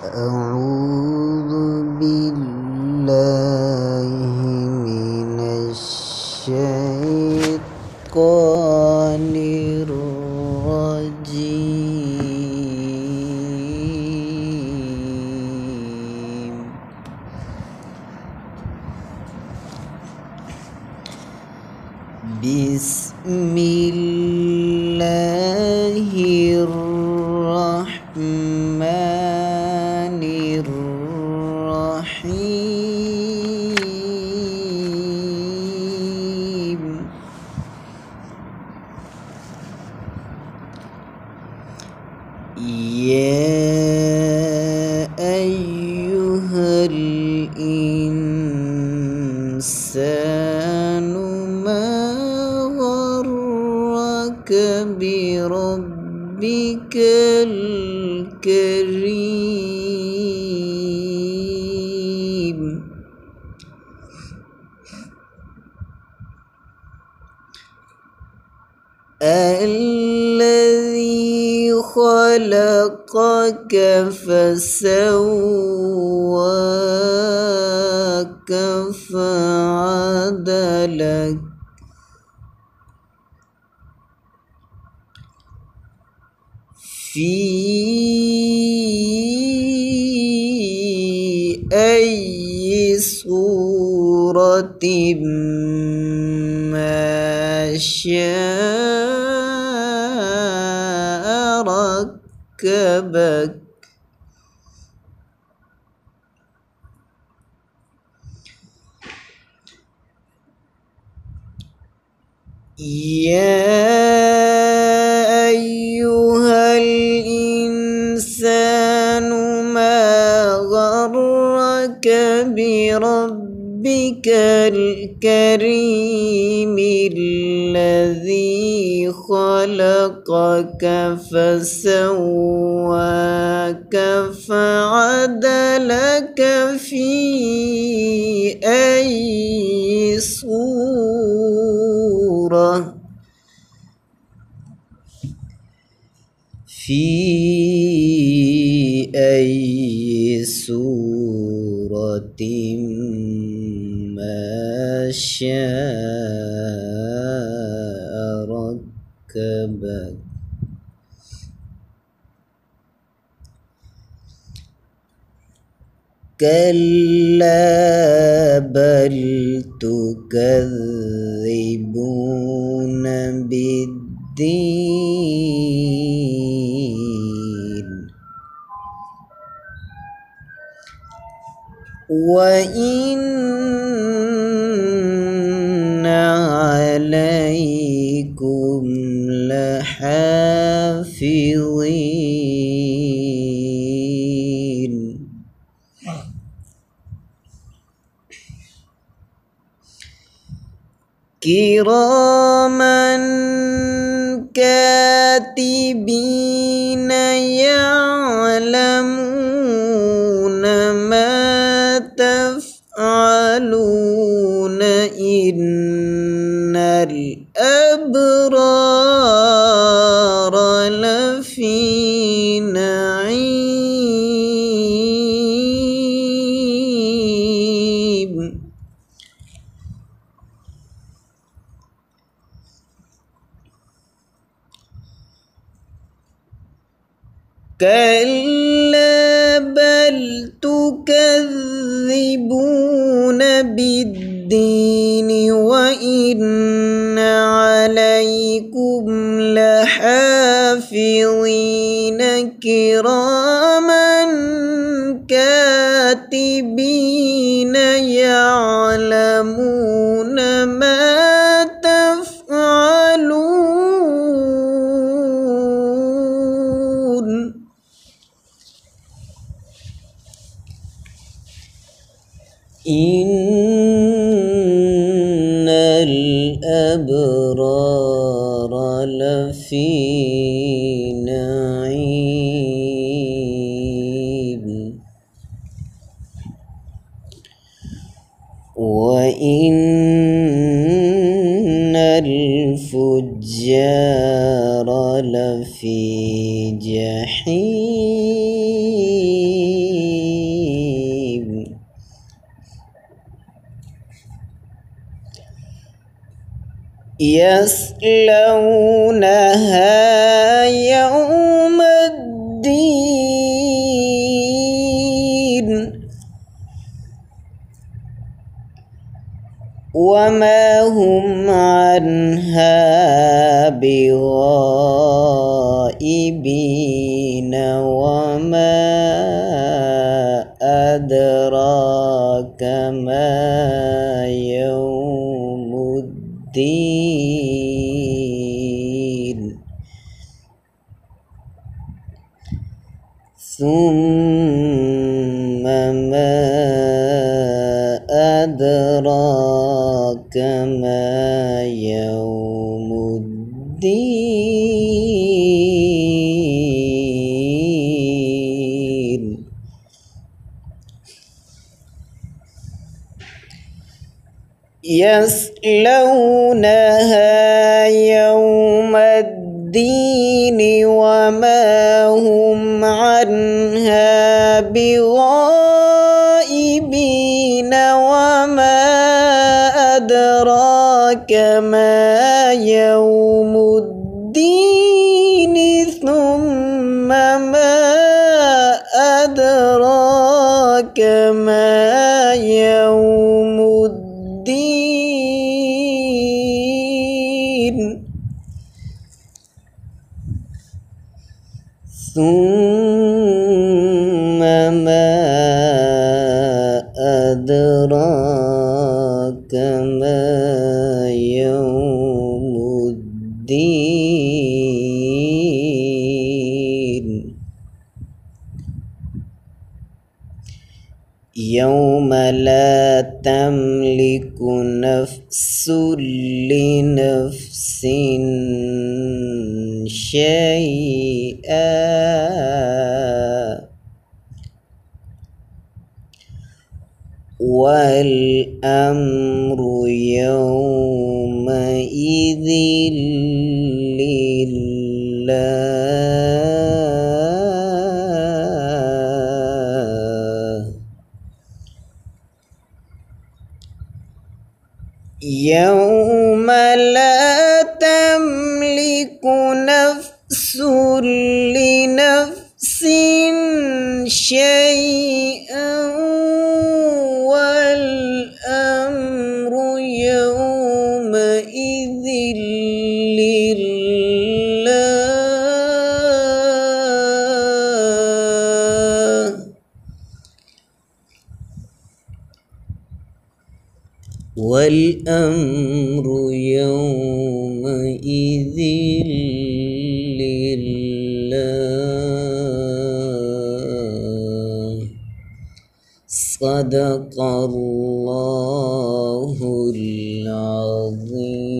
أعوذ بالله من الشيطان الرجيم. بسم الله الرحمن الرحيم. يا أيها الإنسان ما غرك بربك الكريم. الذي خلقك فسواك فعدلك في أي صورة ما شاء ركبك. يا أيها الإنسان ما غرك بربك الكريم. الذي خلقك فسواك فعدلك في أي صورة ما شاء ركبك. كلا بل تكذبون بالدين وإن عليكم لحافظين كراما كاتبين يعلمون ما تفعلون. إن الأبرار لفي نعيم. كلا بل تكذبون بالدين وإن عليكم لحافظين كراما كاتبين يعلمون ما تفعلون. إن الأبرار لفي نعيم وإن الفجار لفي جحيم. يصلونها يوم الدين وما هم عنها بغائبين وما أدراك ما يوم الدين ثم ما أدراك ما يوم الدين يصلونها يوم الدين وما هم عنها بغائبين وما أدراك ما يوم الدين ثم ما أدراك ما يوم الدين ثم ما أدراك ما يوم الدين يوم لا تملك نفس لنفس شيئا والأمر يومئذ لله يوم لا تملك نفس لنفس شيئا والأمر يومئذ لله والأمر يومئذ لله صدق الله العظيم.